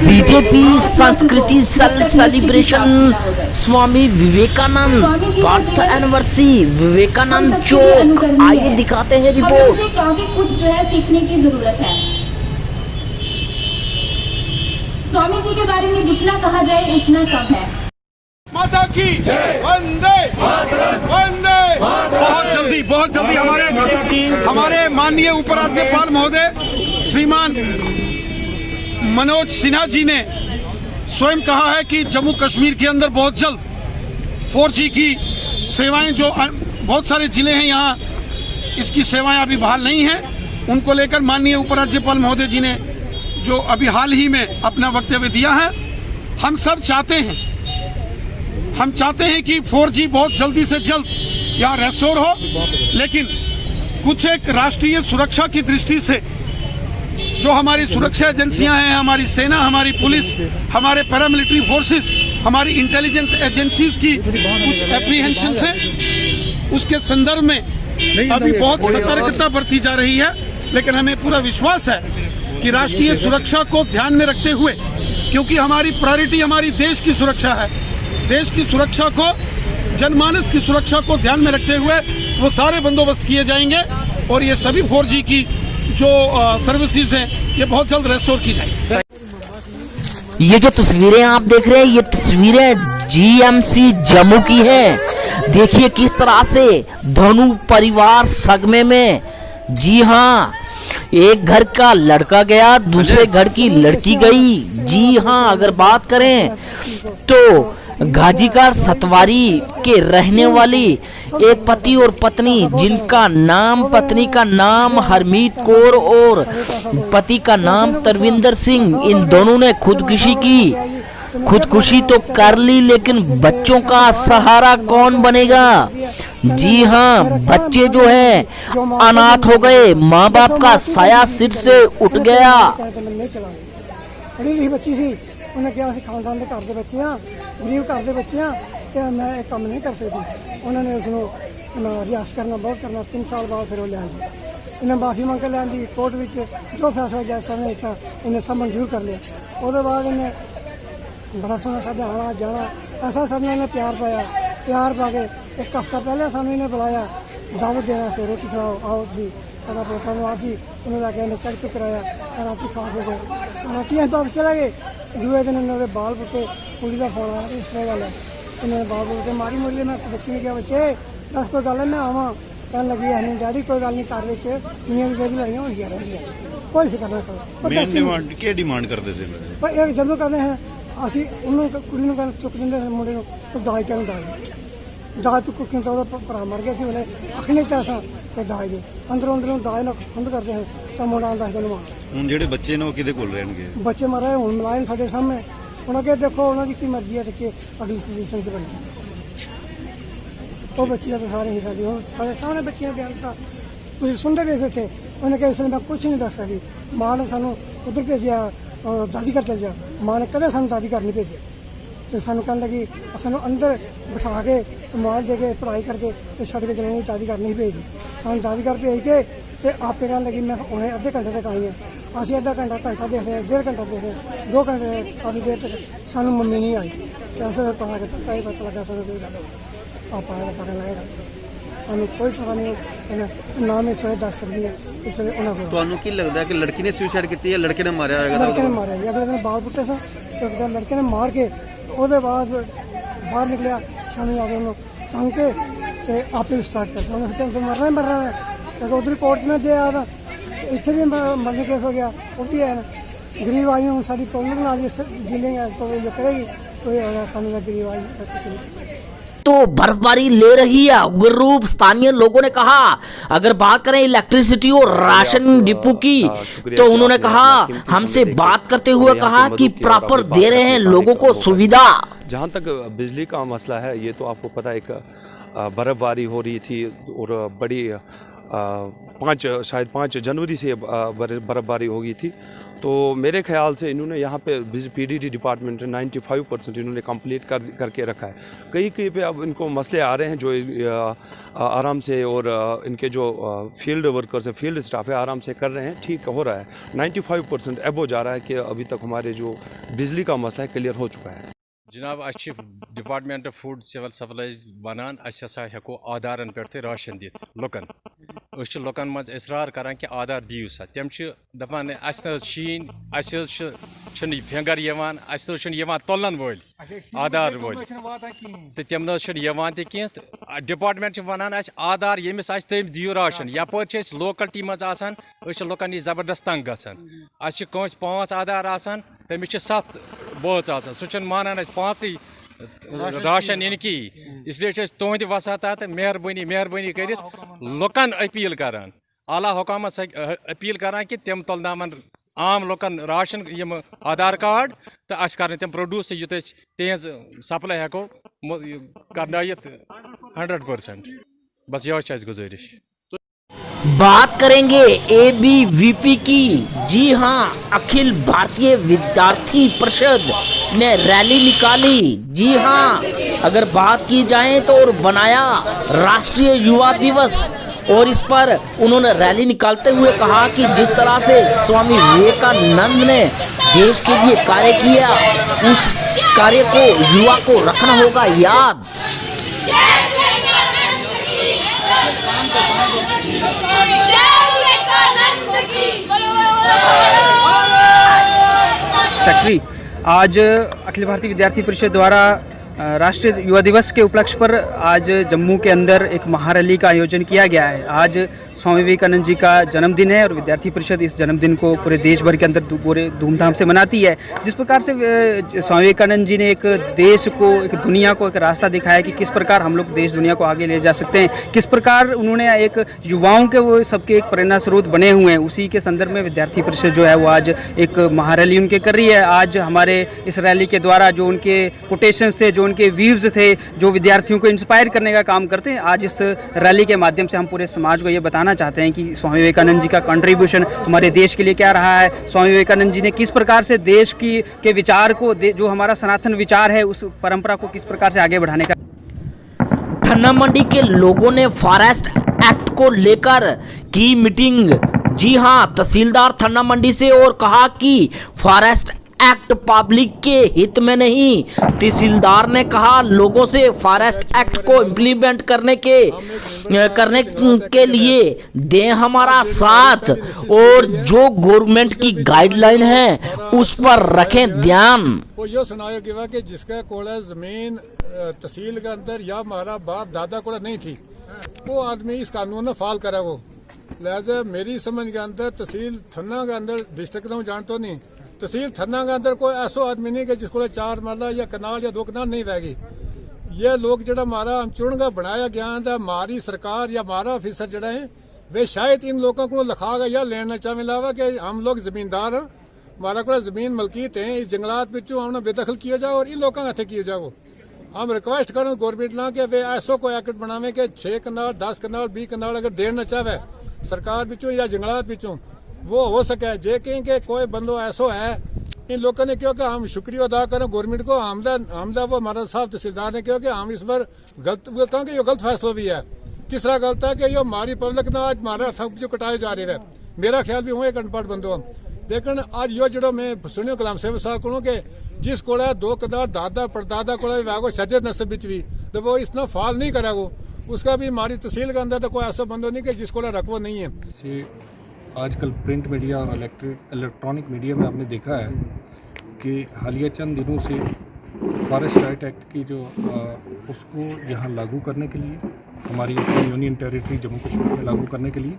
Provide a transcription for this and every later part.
BJP संस्कृति celebration Swami Vivekananda birth anniversary Vivekananda चौक। आइए दिखाते हैं रिपोर्ट। काफी कुछ जो है सीखने की जरूरत है। स्वामी जी के बारे में जितना कहा जाए उतना कम है। माता की वंदे वंदे। बहुत जल्दी हमारे माननीय उपराज्यपाल महोदय श्रीमान मनोज सिन्हा जी ने स्वयं कहा है कि जम्मू कश्मीर के अंदर बहुत जल्द 4G की सेवाएं, जो बहुत सारे जिले हैं यहाँ इसकी सेवाएं अभी बहाल नहीं हैं, उनको लेकर माननीय उपराज्यपाल महोदय जी ने जो अभी हाल ही में अपना वक्तव्य दिया है। हम सब चाहते हैं कि 4G बहुत जल्दी से जल्द यहाँ रेस्टोर हो, लेकिन कुछ एक राष्ट्रीय सुरक्षा की दृष्टि से जो हमारी सुरक्षा एजेंसियां हैं, हमारी सेना, हमारी पुलिस, हमारे पैरामिलिट्री फोर्सेस, हमारी इंटेलिजेंस एजेंसीज की कुछ एप्रीहेंशन है, उसके संदर्भ में अभी बहुत सतर्कता बरती जा रही है। लेकिन हमें पूरा विश्वास है कि राष्ट्रीय सुरक्षा को ध्यान में रखते हुए, क्योंकि हमारी प्रायोरिटी हमारी देश की सुरक्षा है, देश की सुरक्षा को, जनमानस की सुरक्षा को ध्यान में रखते हुए वो सारे बंदोबस्त किए जाएंगे और ये सभी 4G की जो सर्विसेज हैं ये बहुत जल्द रेस्टोर की जाएगी। ये जो तस्वीरें आप देख रहे हैं, ये तस्वीरें जीएमसी जम्मू की है। देखिए किस तरह से धनु परिवार सगमे में, जी हाँ, एक घर का लड़का गया, दूसरे घर की लड़की गई। जी हाँ, अगर बात करें तो गाजीकार सतवारी के रहने वाली एक पति और पत्नी, जिनका नाम, पत्नी का नाम हरमीत कौर और पति का नाम तरविंदर सिंह, इन दोनों ने खुदकुशी की। खुदकुशी तो कर ली, लेकिन बच्चों का सहारा कौन बनेगा? जी हाँ, बच्चे जो हैं अनाथ हो गए, माँ बाप का साया सिर से उठ गया। उन्हें क्या खानदान के घर के बच्चे हैं, गरीब घर के बच्चे हैं कि मैं एक काम नहीं कर सकती। उन्होंने उसको रियास करना, बहुत करना, 3 साल बाद फिर वो लिया। इन्हें माफ़ी मंग के लिया कोर्ट में, जो फैसला जैसा ने इतना इन्हें सब मंजूर कर लिया। उसके बाद इन्हें बड़ा सोना साढ़े आना जाना, ऐसा सब ने इन्हें प्यार पाया। प्यार पा के 1 हफ्ता पहले सामने इन्हें बुलाया, दावत देना से, रोटी खिलाओ, आओ सी सारा पोता नवाज सी, उन्हें लाके इन्हें चक चुक कराया, राती खा हो गए, राती अं वापस चला गए। दूसरे दिन उन्होंने बाल पुटे, कुड़ी का फोन आया, इस तरह गल है, उन्होंने बाल पुटे मारी मुड़ी। मैं बच्ची ने कहा, बच्चे दस कोई गल है, मैं आवा। कह लगी है नहीं डैडी कोई गल नहीं, घर में मियाँ बीवी की लड़ाइयाँ होंगी रही, कोई फिक्र ना करो। क्या डिमांड करते थे? एक जब कहते हैं असं उन्होंने कुड़ी को चुक देंगे मुंडे तो दाज क्या दाज तू क्यों तो भरा मर गया उन्हें अख नहीं था असा दाज दे अंदरों अंदरों दाज ना खुंद करते हैं तो मुंडा आंदा तेन मां। ਹੁਣ ਜਿਹੜੇ ਬੱਚੇ ਨੇ ਉਹ ਕਿਹਦੇ ਕੋਲ ਰਹਿਣਗੇ? ਬੱਚੇ ਮਾਰੇ ਹੁਣ ਮਿਲਾਏ ਸਾਡੇ ਸਾਹਮਣੇ, ਹੁਣ ਅੱਗੇ ਦੇਖੋ ਉਹਨਾਂ ਦੀ ਕੀ ਮਰਜ਼ੀ ਹੈ ਤੇ ਕਿ ਅਗਲੀ ਪੋਜੀਸ਼ਨ ਤੇ ਬਣੀ ਉਹ ਬੱਚੀਆਂ ਤਾਂ ਸਾਰੇ ਹੀ ਸਾਡੀ ਹੁਣ ਸਾਡੇ ਸਾਹਮਣੇ ਬੱਚੀਆਂ ਬਿਆਨ ਤਾਂ ਤੁਸੀਂ ਸੁਣਦੇ ਵੀ ਇੱਥੇ। ਉਹਨੇ ਕਿਹਾ ਇਸ ਲਈ ਮੈਂ ਕੁਝ ਨਹੀਂ ਦੱਸ ਸਕਦੀ। ਮਾਂ ਨੇ ਸਾਨੂੰ ਉਧਰ ਭੇਜਿਆ, ਦਾਦੀ ਘਰ ਚਲ ਜਾ। ਮਾਂ ਨੇ ਕਦੇ ਸਾਨੂੰ ਦਾਦੀ ਘਰ ਨਹੀਂ ਭੇਜਿਆ ਤੇ ਸਾਨੂੰ ਕਹਿਣ ਲੱਗੀ ਸਾਨੂੰ ਅੰਦਰ ਬਿਠਾ ਕੇ मोबाइल दे के पढ़ाई करके तो छड़ के चले दादी घर नहीं भेजती। सानू दादी घर भेज के तो आपे कहने लगी मैं उन्हें अद्धे घंटे तक आई हाँ। असं अद्धा घंटा देखते हैं, 1.5 घंटा देखते हैं, 2 घंटे काफ़ी देर तक सानू मम्मी नहीं आई। अस पता लगा सानू कोई गल पापा का पता लगेगा, सानू कोई पता नहीं, ना मैं सवेरे दस सकती है। इस वे उन्होंने की लगता है कि लड़की ने सुसाइड की या लड़के ने मारा? लड़के ने मारे, अगले दिन बाल पुट्टे सा तो लड़के ने मार के उसके बाद बाहर निकलिया। शामी आगे उन्होंने तंग के आप ही स्टार्ट करते उन्होंने सोचा तो मरना है क्योंकि उधर कोर्ट में दे आया था, इतने भी मरने केस हो गया। वो भी है गरीब आई हूँ सारी प्रॉब्लम बना दी जिलेंगे तो जो करेगी कोई सामने का गरीब आई। तो बर्फबारी ले रही है उग्र रूप। स्थानीय लोगों ने कहा, अगर बात करें इलेक्ट्रिसिटी और राशन डिपो की, तो उन्होंने कहा, हमसे बात करते हुए कहा कि प्रॉपर दे रहे हैं लोगों को सुविधा। जहाँ तक बिजली का मसला है, ये तो आपको पता है, एक बर्फबारी हो रही थी और बड़ी शायद 5 जनवरी से बर्फ़बारी हो गई थी। तो मेरे ख्याल से इन्होंने यहाँ पे पीडीडी डिपार्टमेंट 95% इन्होंने कंप्लीट करके रखा है। कहीं पे अब इनको मसले आ रहे हैं जो आराम से, और इनके जो फील्ड वर्कर्स है, फील्ड स्टाफ है, आराम से कर रहे हैं, ठीक हो रहा है। 95% एबो जा रहा है कि अभी तक हमारे जो बिजली का मसला है क्लियर हो चुका है। जनाब अच्छी डिपार्टमेंट फूड सिविल सप्लाईज बनान हेको आधारन पे राशन दित लुकन लुकन मज इसरार करान कि आधार दियो सा तम दपान शीन फेंगर तोलन वोल आधार वोल तो तम कह डिपार्टमेंट वनान आधार यमिस तम दियो राशन यपर लोकलिटी मज लुकन यह जबरदस्त तंग गसान 5 आधार आसान तमिस 7 बोच आसान सह मानान 5 राशन इन की, इसलिए तुहद वसात मेहरबानी कर लुकन अपील करान, आला हुकूमत अपील करान कि तम तुलनावन आम लुकन राशन यम आधार कार्ड तो अस कर तम प्रोड्यूस युत तेज सप्लाई हेको करनायत 100%। बस यह गुजारिश। बात करेंगे एबीवीपी की। जी हाँ, अखिल भारतीय विद्यार्थी परिषद ने रैली निकाली। जी हाँ, अगर बात की जाए तो और बनाया राष्ट्रीय युवा दिवस, और इस पर उन्होंने रैली निकालते हुए कहा कि जिस तरह से स्वामी विवेकानंद ने देश के लिए कार्य किया, उस कार्य को युवा को रखना होगा याद। सेक्रेटरी आज अखिल भारतीय विद्यार्थी परिषद द्वारा राष्ट्रीय युवा दिवस के उपलक्ष्य पर आज जम्मू के अंदर एक महारैली का आयोजन किया गया है। आज स्वामी विवेकानंद जी का जन्मदिन है और विद्यार्थी परिषद इस जन्मदिन को पूरे देश भर के अंदर पूरे धूमधाम से मनाती है। जिस प्रकार से स्वामी विवेकानंद जी ने एक देश को, एक दुनिया को एक रास्ता दिखाया कि किस प्रकार हम लोग देश दुनिया को आगे ले जा सकते हैं, किस प्रकार उन्होंने एक युवाओं के वो सबके एक प्रेरणा स्रोत बने हुए हैं, उसी के संदर्भ में विद्यार्थी परिषद जो है वो आज एक महारैली उनके कर रही है। आज हमारे इस रैली के द्वारा जो उनके कोटेशंस थे, जो उनके व्यूज थे, जो विद्यार्थियों को इंस्पायर करने का काम करते हैं, आज इस रैली के माध्यम से हम पूरे समाज को ये बताना चाहते हैं कि स्वामी विवेकानंद जी का कंट्रीब्यूशन हमारे देश के लिए क्या रहा है। स्वामी विवेकानंद जी ने किस प्रकार से देश के विचार को, जो हमारा सनातन विचार है, उस परंपरा को किस प्रकार से आगे बढ़ाने का। थन्ना मंडी के लोगों ने फॉरेस्ट एक्ट को लेकर की मीटिंग। जी हाँ, तहसीलदार थन्ना मंडी से, और कहा कि फॉरेस्ट एक्ट पब्लिक के हित में नहीं। तहसीलदार ने कहा लोगों से फॉरेस्ट एक्ट को इम्प्लीमेंट करने के लिए दें हमारा साथ, और जो गवर्नमेंट की गाइडलाइन है उस पर रखें ध्यान। वो ये सुनाया गया कि जिसका कोड़ा जमीन तहसील के अंदर या हमारा बाप दादा कोड़ा नहीं थी, वो आदमी इस कानून में फाल करा। वो लिहाजा मेरी समझ के अंदर तहसील थन्ना के अंदर डिस्ट्रिक्ट में जानते नहीं, तहसील थन्ना के अंदर कोई ऐसा आदमी नहीं कि जिसको 4 मरला या कनाल या 2 कनाल नहीं रहेगी। ये लोग जरा हमारा चुन का बनाया गया था, हमारी सरकार या हमारा ऑफिसर जरा है वे शायद इन लोगों को लिखा गया या लेना चाहे लावा कि हम लोग जमींदार हैं, हमारा को जमीन मलकीत है, इस जंगलात पिछू हमने बेदखल किया जाओ और इन लोगों के हथे किया जाओ। हम रिक्वेस्ट करें गवर्नमेंट ना कि वे ऐसा कोई एक्ट बनावे कि 6 कनाल 10 कनाल 20 कनाल अगर देना चाहे सरकार पिछू या जंगलात पिछू वो हो सके। जे कहें कि कोई बंदो ऐसा है इन लोगों ने क्योंकि हम शुक्रिया अदा करें गवर्नमेंट को, हमदा वो हमारा साहब तहसीलदार ने क्योंकि हम इस बार गलत कहें कि ये गलत फैसला भी है। किस तरह गलत है कि ये हमारी पब्लिक ना आज हमारा सब जो कटाए जा रहे हैं। मेरा ख्याल भी हुआ एक अनपढ़ बंदो हम, लेकिन आज यो जो मैं सुनियो कलाम सेवक साहब को कि जिस कोड़ा 2 कनाल दादा परदादा कोड़ा वागो शजर नस्ब बिच भी तो वो इतना फाल नहीं करेगो, उसका भी हमारी तहसील के अंदर तो कोई ऐसा बंदो नहीं कि जिस कोड़ा रखवा नहीं है। आजकल प्रिंट मीडिया और इलेक्ट्रॉनिक मीडिया में आपने देखा है कि हालिया चंद दिनों से फॉरेस्ट राइट एक्ट की जो उसको यहाँ लागू करने के लिए, हमारी यूनियन टेरिटरी जम्मू कश्मीर में लागू करने के लिए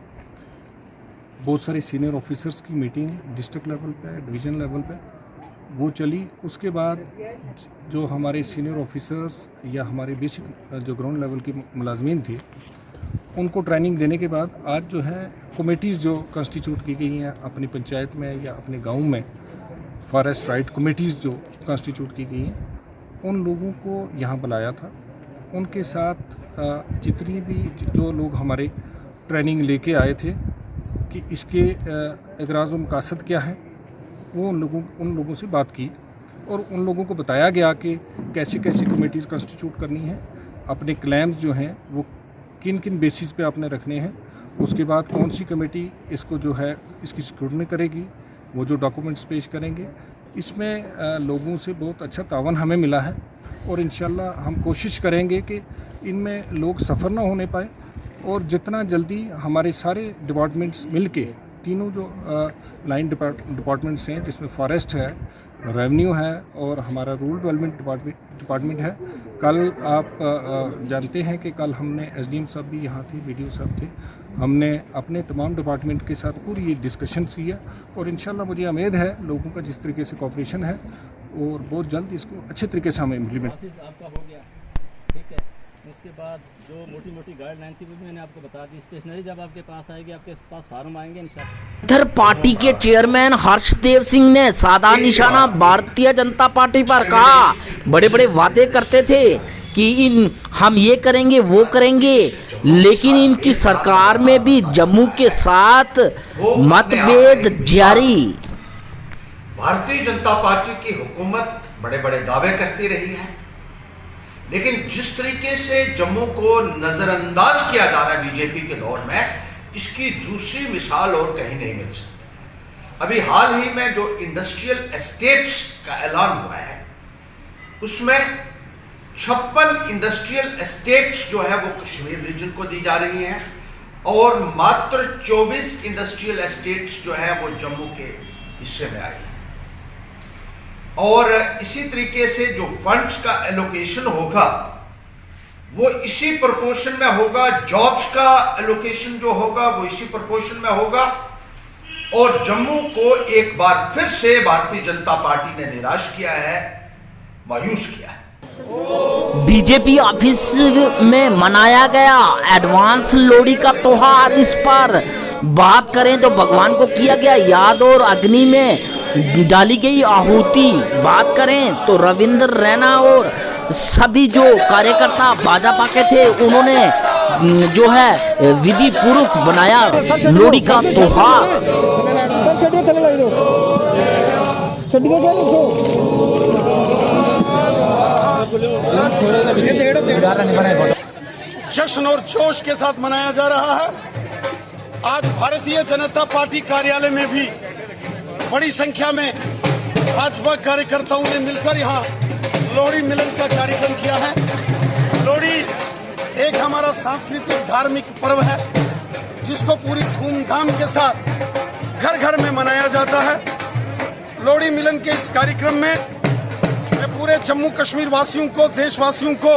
बहुत सारे सीनियर ऑफिसर्स की मीटिंग डिस्ट्रिक्ट लेवल पे, डिवीज़न लेवल पे वो चली। उसके बाद जो हमारे सीनियर ऑफिसर्स या हमारे बेसिक जो ग्राउंड लेवल की मुलाजमीन थी उनको ट्रेनिंग देने के बाद आज जो है कमेटीज़ जो कंस्टिट्यूट की गई हैं अपनी पंचायत में या अपने गांव में, फॉरेस्ट राइट कमेटीज़ जो कंस्टिट्यूट की गई हैं, उन लोगों को यहाँ बुलाया था। उनके साथ जितनी भी जो लोग हमारे ट्रेनिंग लेके आए थे कि इसके अगराज़ व मकासद क्या हैं, वो उन लोगों से बात की और उन लोगों को बताया गया कि कैसी कैसी कमेटीज़ कंस्टिट्यूट करनी है, अपने क्लेम्स जो हैं वो किन किन बेसिस पे आपने रखने हैं, उसके बाद कौन सी कमेटी इसको जो है इसकी स्क्रूटनी करेगी, वो जो डॉक्यूमेंट्स पेश करेंगे। इसमें लोगों से बहुत अच्छा तावन हमें मिला है और इंशाल्लाह हम कोशिश करेंगे कि इनमें लोग सफ़र ना होने पाए और जितना जल्दी हमारे सारे डिपार्टमेंट्स मिलके, तीनों जो लाइन डिपार्टमेंट्स हैं जिसमें फॉरेस्ट है, रेवेन्यू है और हमारा रूरल डेवलपमेंट डिपार्टमेंट है। कल आप जानते हैं कि कल हमने एसडीएम साहब भी यहाँ थे, बीडीओ साहब थे, हमने अपने तमाम डिपार्टमेंट के साथ पूरी ये डिस्कशन किया और इंशाल्लाह मुझे उम्मीद है लोगों का जिस तरीके से कोऑपरेशन है और बहुत जल्द इसको अच्छे तरीके से हमें इम्प्लीमेंट। आपका हो गया, ठीक है। उसके बाद जो मोटी मोटी गाइडलाइन थी वो मैंने आपको बता दी। स्टेशनरी जब आपके पास आएगी, आपके पास फार्म आएंगे इंशाल्लाह। इधर पार्टी के चेयरमैन हर्षदेव सिंह ने साधा निशाना भारतीय जनता पार्टी पर कहा। बड़े बड़े वादे करते थे कि हम ये करेंगे वो करेंगे, लेकिन इनकी सरकार में भी जम्मू के साथ मतभेद जारी। भारतीय जनता पार्टी की हुकूमत बड़े बड़े दावे करती रही है, लेकिन जिस तरीके से जम्मू को नजरअंदाज किया जा रहा है बीजेपी के दौर में, इसकी दूसरी मिसाल और कहीं नहीं मिल सकती। अभी हाल ही में जो इंडस्ट्रियल एस्टेट्स का ऐलान हुआ है, उसमें 56 इंडस्ट्रियल एस्टेट्स जो है वो कश्मीर रीजन को दी जा रही हैं और मात्र 24 इंडस्ट्रियल एस्टेट्स जो है वो जम्मू के हिस्से में आई। और इसी तरीके से जो फंड्स का एलोकेशन होगा वो इसी प्रोपोर्शन में होगा, जॉब्स का एलोकेशन जो होगा वो इसी प्रोपोर्शन में होगा और जम्मू को एक बार फिर से भारतीय जनता पार्टी ने निराश किया है, मायूस किया है। बीजेपी ऑफिस में मनाया गया एडवांस लोहड़ी का त्योहार। इस पर बात करें तो भगवान को किया गया याद और अग्नि में डाली गई आहुति। बात करें तो रविंद्र रैना और सभी जो कार्यकर्ता भाजपा के थे, उन्होंने जो है विधि पूर्वक बनाया लोहड़ी का त्योहार। जश्न और जोश के साथ मनाया जा रहा है। आज भारतीय जनता पार्टी कार्यालय में भी बड़ी संख्या में भाजपा कार्यकर्ताओं ने मिलकर यहाँ लोहड़ी मिलन का कार्यक्रम किया है। लोहड़ी एक हमारा सांस्कृतिक धार्मिक पर्व है जिसको पूरी धूमधाम के साथ घर घर में मनाया जाता है। लोहड़ी मिलन के इस कार्यक्रम में मैं पूरे जम्मू कश्मीर वासियों को, देशवासियों को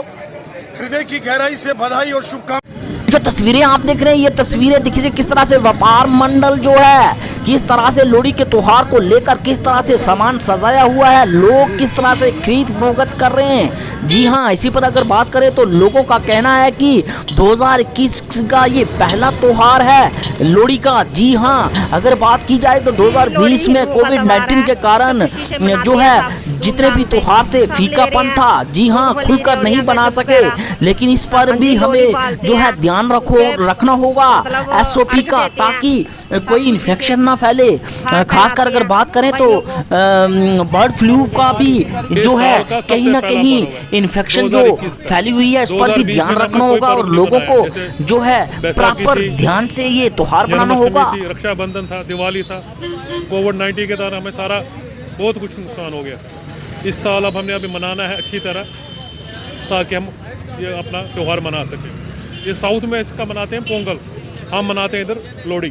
हृदय की गहराई से बधाई और शुभकामनाएं। जो तस्वीरें आप देख रहे हैं, ये तस्वीरें देखिए किस तरह से व्यापार मंडल जो है किस तरह से लोहड़ी के त्योहार को लेकर किस तरह से सामान सजाया हुआ है, लोग किस तरह से खरीद फरोख्त कर रहे हैं। जी हाँ, इसी पर अगर बात करें तो लोगों का कहना है कि 2021 का ये पहला त्योहार है लोहड़ी का। जी हाँ, अगर बात की जाए तो 2020 में कोविड-19 के कारण जो है जितने भी त्योहार थे फीकापन था। जी हाँ, खुलकर नहीं बना सके, लेकिन इस पर भी हमें जो है ध्यान रखना होगा SOP का, ताकि कोई इन्फेक्शन ना फैले। खासकर अगर बात करें तो बर्ड फ्लू का भी जो है कहीं ना कहीं इन्फेक्शन जो फैली हुई है, इस पर भी ध्यान रखना होगा और लोगों को जो है प्रॉपर ध्यान से ये त्योहार बनाना होगा। रक्षाबंधन था, दिवाली था, कोविड-19 के दौरान हमें सारा बहुत कुछ नुकसान हो गया। इस साल अब हमने अभी मनाना है अच्छी तरह ताकि हम ये अपना त्यौहार मना सकें। ये साउथ में इसका मनाते हैं पोंगल, हम मनाते हैं इधर लोहड़ी।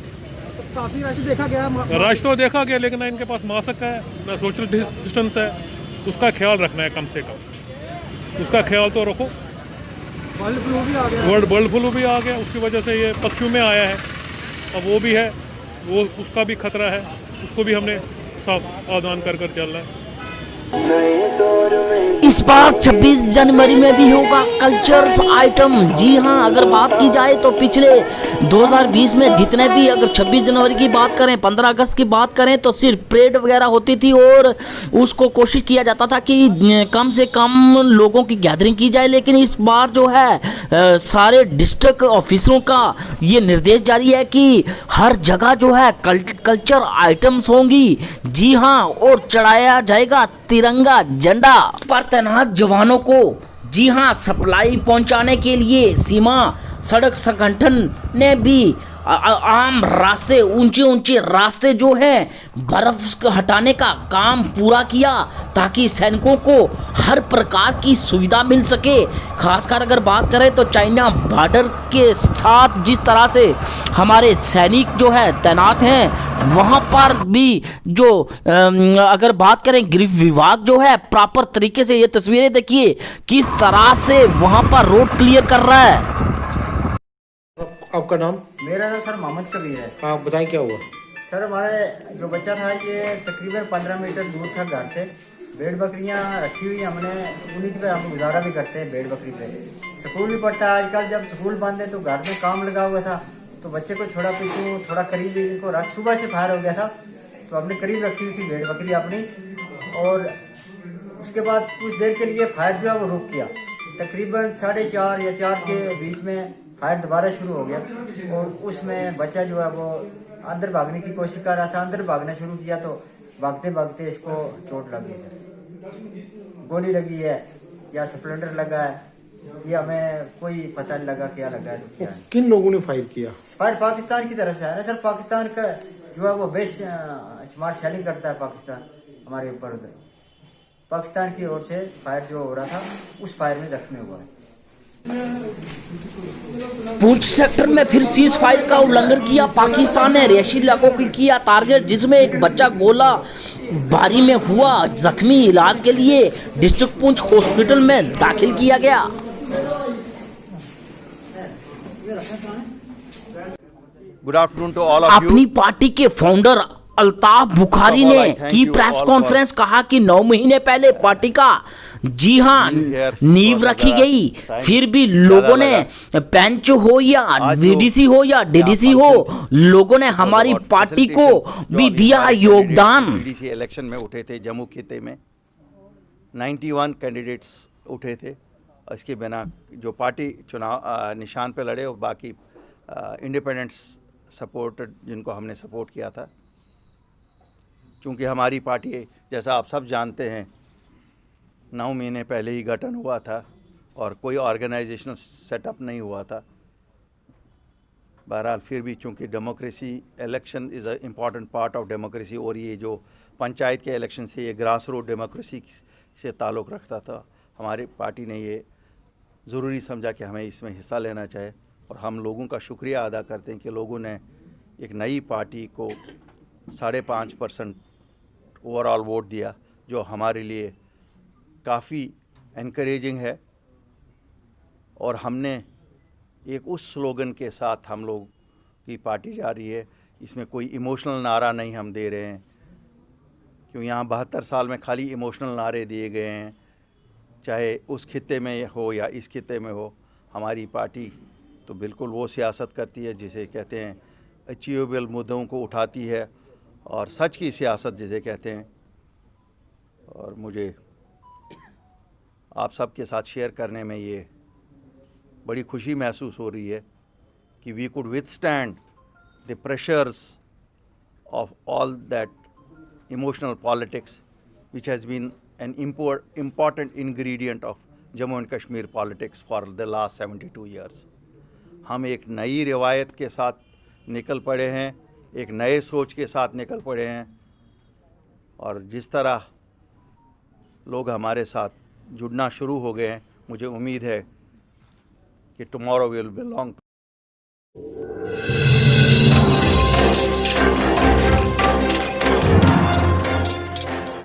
काफी रश देखा गया, रश तो देखा गया, लेकिन ना इनके पास मास्क है ना सोशल डिस्टेंस है। उसका ख्याल रखना है, कम से कम उसका ख्याल तो रखो। बर्ड फ्लू भी आ गया, बर्ड फ्लू भी आ गया, उसकी वजह से ये पक्षियों में आया है। अब वो भी है, वो उसका भी खतरा है, उसको भी हमने सावधान कर चलना है। इस इस बार 26 जनवरी में भी होगा कल्चर्स आइटम। जी हाँ, अगर बात की जाए तो पिछले 2020 में जितने भी, अगर 26 जनवरी की बात करें, 15 अगस्त की बात करें, तो सिर्फ परेड वगैरह होती थी और उसको कोशिश किया जाता था कि कम से कम लोगों की गैदरिंग की जाए। लेकिन इस बार जो है सारे डिस्ट्रिक्ट ऑफिसरों का ये निर्देश जारी है कि हर जगह जो है कल्चर आइटम्स होंगी। जी हाँ, और चढ़ाया जाएगा तिरंगा झंडा। पर तैनात जवानों को जी हाँ सप्लाई पहुंचाने के लिए सीमा सड़क संगठन ने भी आम रास्ते, ऊंचे ऊंचे रास्ते जो हैं बर्फ हटाने का काम पूरा किया ताकि सैनिकों को हर प्रकार की सुविधा मिल सके। खासकर अगर बात करें तो चाइना बॉर्डर के साथ जिस तरह से हमारे सैनिक जो है तैनात हैं, वहाँ पर भी जो अगर बात करें गृह विभाग जो है प्रॉपर तरीके से, ये तस्वीरें देखिए किस तरह से वहाँ पर रोड क्लियर कर रहा है। आपका नाम? मेरा नाम सर मोहम्मद कबीर है। आप बताएं क्या हुआ? सर हमारे जो बच्चा था ये तकरीबन 15 मीटर दूर था घर से। भेड़ बकरियां रखी हुई हमने, उन्हीं पे हम गुजारा भी करते हैं भेड़ बकरी पे। स्कूल भी पढ़ता है आजकल, जब स्कूल बंद है तो घर में काम लगा हुआ था, तो बच्चे को छोड़ा पीछू थोड़ा करीब इनको रख, सुबह से फायर हो गया था तो हमने करीब रखी हुई थी भेड़ बकरी अपनी। और उसके बाद कुछ देर के लिए फायर जो है वो रुक गया। तकरीबन 4:30 या 4 के बीच में फायर दोबारा शुरू हो गया और उसमें बच्चा जो है वो अंदर भागने की कोशिश कर रहा था। अंदर भागना शुरू किया तो भागते भागते इसको चोट लग गई सर। गोली लगी है या स्प्लेंडर लगा है, ये हमें कोई पता नहीं लगा क्या लगा है तो क्या है। किन लोगों ने फायर किया? फायर पाकिस्तान की तरफ से है ना सर। पाकिस्तान का जो है वो बेस्ट स्मार्ट शेलिंग करता है पाकिस्तान हमारे ऊपर। उधर पाकिस्तान की ओर से फायर जो हो रहा था उस फायर में जख्मी हुआ है। पुंछ सेक्टर में फिर सीज फायर का उल्लंघन किया पाकिस्तान ने। रिहायशी इलाकों की किया टारगेट, जिसमें एक बच्चा गोला बारी में हुआ जख्मी। इलाज के लिए डिस्ट्रिक्ट पुंछ हॉस्पिटल में दाखिल किया गया। Good afternoon to all of you. अपनी पार्टी के फाउंडर अल्ताफ बुखारी ने की प्रेस कॉन्फ्रेंस, कहा कि 9 महीने पहले पार्टी का जी हाँ नींव रखी गई, फिर भी लोगों ने पेंच हो या वीडीसी हो या डीडीसी हो, लोगों ने हमारी पार्टी को भी दिया योगदान। डीडीसी इलेक्शन में उठे थे जम्मू खिते में 91 कैंडिडेट्स उठे थे। इसके बिना जो पार्टी चुनाव निशान पे लड़े और बाकी इंडिपेंडेंट्स सपोर्टेड जिनको हमने सपोर्ट किया था। चूँकि हमारी पार्टी जैसा आप सब जानते हैं 9 महीने पहले ही गठन हुआ था और कोई ऑर्गेनाइजेशनल सेटअप नहीं हुआ था। बहरहाल फिर भी चूँकि democracy, election is a important part of democracy और ये जो पंचायत के इलेक्शन से ये ग्रास रूट डेमोक्रेसी से ताल्लुक़ रखता था, हमारी पार्टी ने ये ज़रूरी समझा कि हमें इसमें हिस्सा लेना चाहिए। और हम लोगों का शुक्रिया अदा करते हैं कि लोगों ने एक नई पार्टी को 5.5% ओवरऑल वोट दिया, जो हमारे लिए काफ़ी एनकरेजिंग है। और हमने एक उस स्लोगन के साथ हम लोग की पार्टी जा रही है, इसमें कोई इमोशनल नारा नहीं हम दे रहे हैं, क्यों यहाँ 72 साल में खाली इमोशनल नारे दिए गए हैं, चाहे उस खित्ते में हो या इस खित्ते में हो। हमारी पार्टी तो बिल्कुल वो सियासत करती है जिसे कहते हैं अचीवेबल मुद्दों को उठाती है और सच की सियासत जिसे कहते हैं। और मुझे आप सब के साथ शेयर करने में ये बड़ी खुशी महसूस हो रही है कि we could withstand the pressures of all that emotional politics which has been an important ingredient of Jammu and Kashmir politics for the last 72 years. हम एक नई रिवायत के साथ निकल पड़े हैं, एक नए सोच के साथ निकल पड़े हैं और जिस तरह लोग हमारे साथ जुड़ना शुरू हो गए हैं, मुझे उम्मीद है कि टुमारो विल बिलोंग